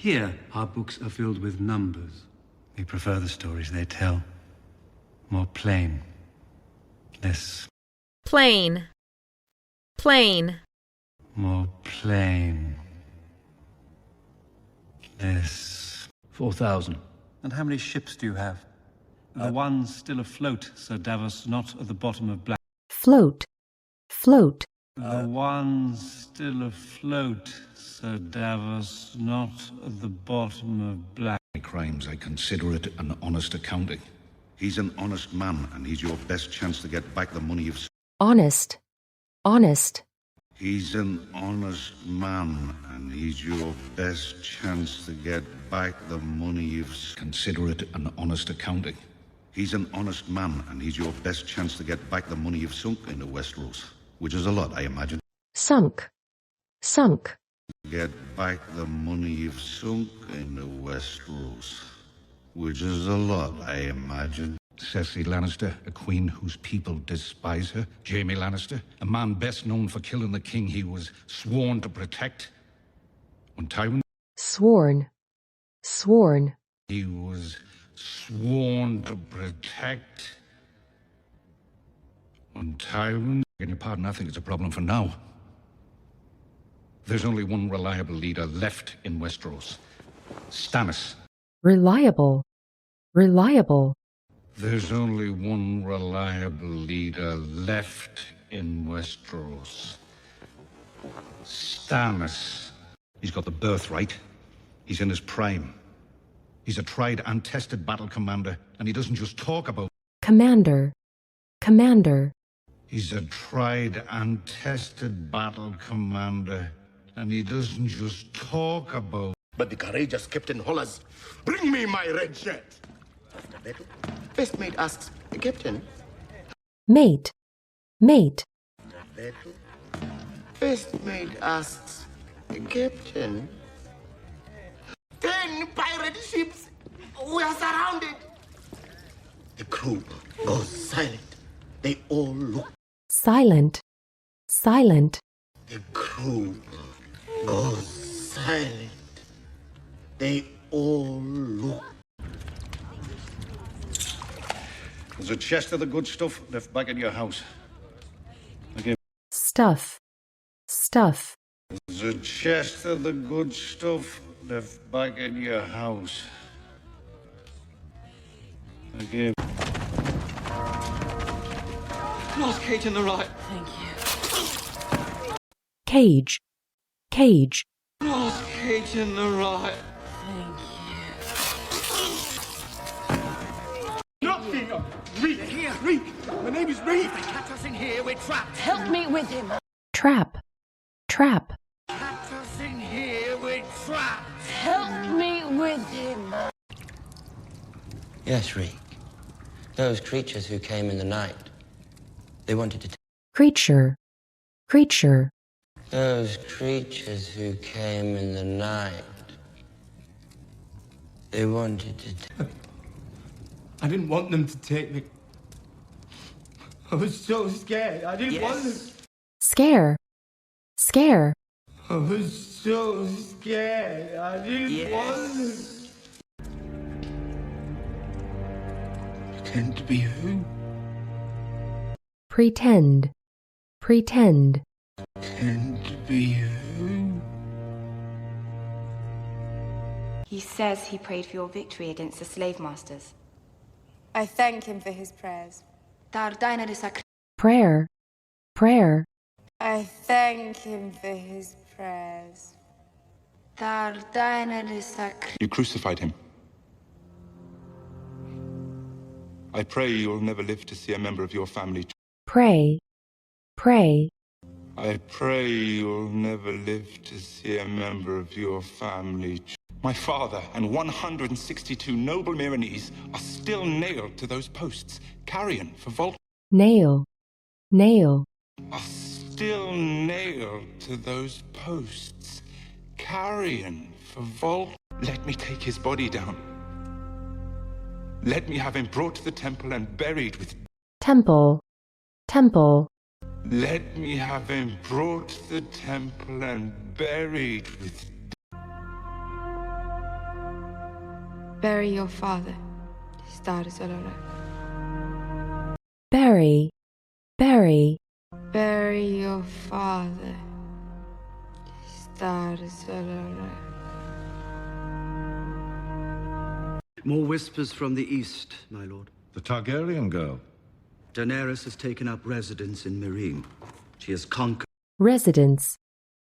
Here, our books are filled with numbers. We prefer the stories they tell. More plain. Less... Plain. Plain. More plain. Less... 4,000. And how many ships do you have? The ones still afloat, Sir Davos, not at the bottom of Black... Float. Float. The ones still afloat, Sir Davos, not at the bottom of Black... Crimes, I consider it an honest accounting. He's an honest man, and he's your best chance to get back the money you've... Honest. Honest. He's an honest man, and he's your best chance to get back the money you've... Consider it an honest accounting. He's an honest man, and he's your best chance to get back the money you've sunk into Westeros. Which is a lot, I imagine. Sunk. Sunk. Get back the money you've sunk into Westeros. Which is a lot, I imagine. Cersei Lannister, a queen whose people despise her. Jaime Lannister, a man best known for killing the king he was sworn to protect. When Tywin... Sworn. Sworn. He was sworn to protect. When Tywin... Beg your pardon, I think it's a problem for now. There's only one reliable leader left in Westeros. Stannis. Reliable. Reliable. There's only one reliable leader left in Westeros. Stannis. He's got the birthright. He's in his prime. He's a tried and tested battle commander, and he doesn't just talk about... Commander. Commander. He's a tried and tested battle commander, and he doesn't just talk about... But the courageous Captain Hollers, bring me my red shirt. After battle, first mate asks, Captain. Mate. Mate. After battle, first mate asks, Captain. 10 pirate ships. We are surrounded. The crew goes silent. They all look. Silent. Silent. The crew goes silent. They all look. There's a chest of the good stuff left back at your house. Okay. Stuff. Stuff. There's a chest of the good stuff left back at your house. Okay. Lost cage on the right. Thank you. Cage. Cage. Lost cage on the right. Thank you. Nothing! Reek! Here! Reek! My name is Reek! If they catch us in here, we're trapped! Help me with him. Trap. Trap. Catch us in here, we're trapped! Help me with him. Yes, Reek. Those creatures who came in the night. They wanted to... Creature. Creature. Those creatures who came in the night. They wanted to... I didn't want them to take me. I was so scared. I didn't want them. Scare. Scare. I was so scared. I didn't want them. Pretend to be who? Pretend. Pretend. Pretend to be who? He says he prayed for your victory against the slave masters. I thank him for his prayers. Prayer. Prayer. I thank him for his prayers. You crucified him. I pray you'll never live to see a member of your family. Pray. Pray. I pray you'll never live to see a member of your family. My father and 162 noble Myronese are still nailed to those posts. Carrion for Volt. Nail. Nail. Are still nailed to those posts. Carrion for Volt. Let me take his body down. Let me have him brought to the temple and buried with... Temple. Temple. Let me have him brought to the temple and buried with... Bury your father. Star Solora. Bury, bury, Bury your father. Star Solora. More whispers from the east, my lord. The Targaryen girl. Daenerys has taken up residence in Meereen. She has conquered. residence,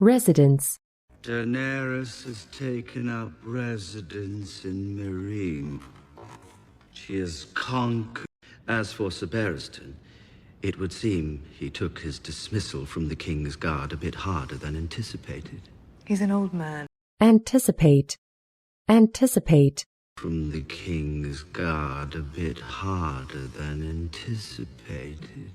residence, Daenerys has taken up residence in Meereen. She has conquered. As for Sir Barristan, it would seem he took his dismissal from the King's Guard a bit harder than anticipated. He's an old man. anticipate, anticipate, From the King's Guard a bit harder than anticipated.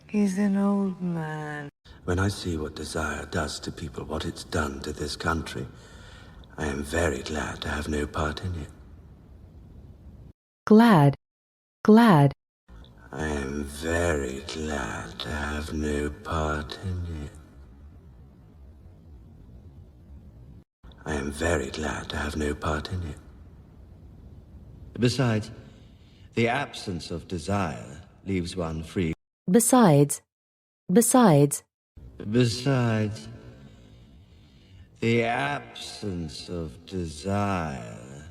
He's an old man. When I see what desire does to people, what it's done to this country, I am very glad to have no part in it. glad, glad, I am very glad to have no part in it. I am very glad to have no part in it. Besides, the absence of desire leaves one free. besides, besides, Besides, the absence of desire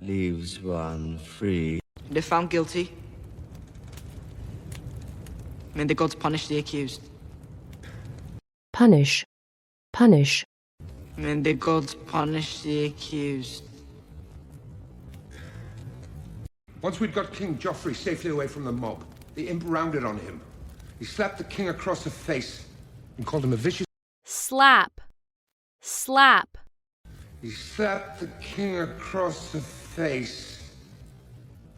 leaves one free. If found guilty, may the gods punish the accused. punish, punish, May the gods punish the accused. Once we'd got King Joffrey safely away from the mob, the imp rounded on him. He slapped the king across the face and called him a vicious... Slap. Slap. He slapped the king across the face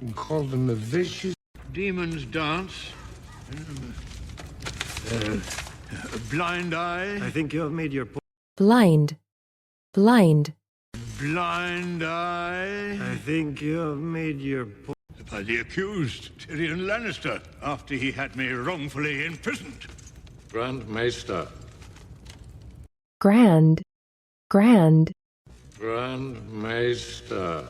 and called him a vicious... Demons dance. Blind eye. I think you have made your point. blind, blind, Blind eye. I think you have made your point. By the accused, Tyrion Lannister, after he had me wrongfully imprisoned. Grand Maester. grand, grand, Grand Maester.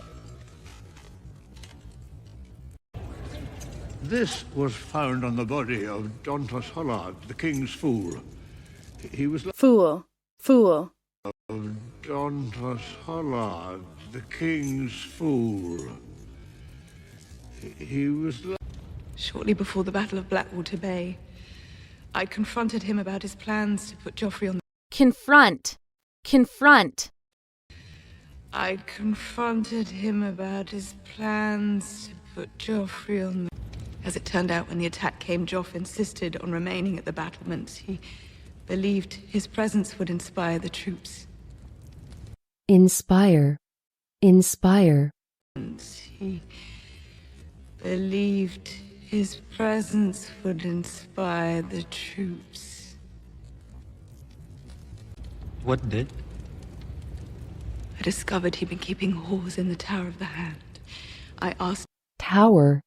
This was found on the body of Dontos Hollard, the king's fool. He was Fool. Fool. of Dontos Hollard, the king's fool. He was Shortly before the Battle of Blackwater Bay, I confronted him about his plans to put Joffrey on the... Confront. Confront. I confronted him about his plans to put Joffrey on the... As it turned out, when the attack came, Joff insisted on remaining at the battlements. He believed his presence would inspire the troops. inspire, inspire, He believed his presence would inspire the troops. What did? I discovered he'd been keeping whores in the Tower of the Hand. I asked tower,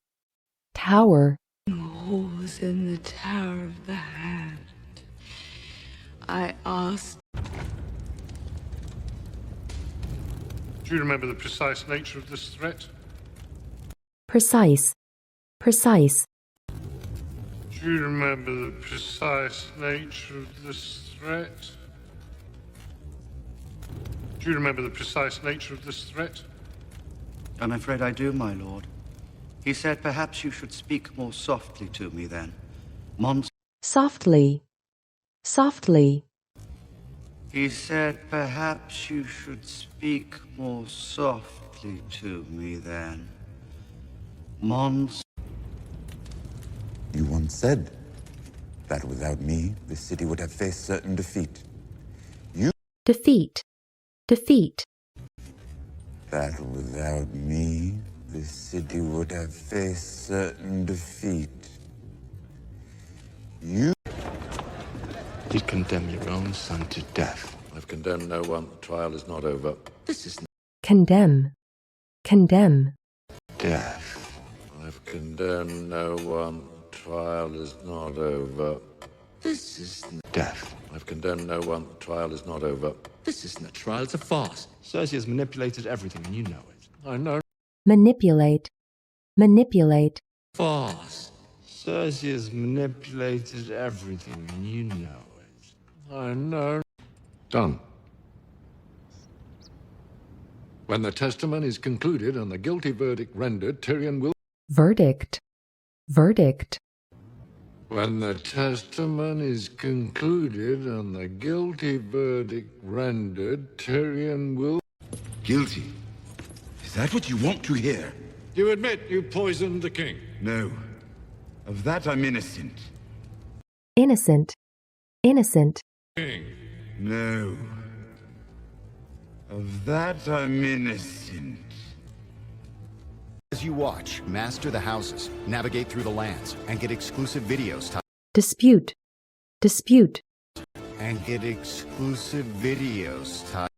tower, whores in the Tower of the Hand. I asked... Do you remember the precise nature of this threat? precise, precise, Do you remember the precise nature of this threat? Do you remember the precise nature of this threat? I'm afraid I do, my lord. He said perhaps you should speak more softly to me then. softly, softly, He said perhaps you should speak more softly to me then. You once said that without me, the city would have faced certain defeat. defeat, defeat, That without me, the city would have faced certain defeat. You You'd condemn your own son to death. I've condemned no one. The trial is not over. This is condemn, condemn, death. I've condemned no one. The trial is not over. This is death. I've condemned no one. The trial is not over. This isn't a trial, it's a farce. Cersei has manipulated everything, and you know it. I know. manipulate, manipulate, False. Cersei has manipulated everything, and you know it. I know. Done. When the testimony is concluded and the guilty verdict rendered, Tyrion will... verdict, verdict, When the testimony is concluded and the guilty verdict rendered, Tyrion will... Guilty? Is that what you want to hear? You admit you poisoned the king? No. Of that I'm innocent. innocent, innocent, King. No. Of that I'm innocent. As you watch, master the houses, navigate through the lands, and get exclusive videos. dispute, dispute, And get exclusive videos.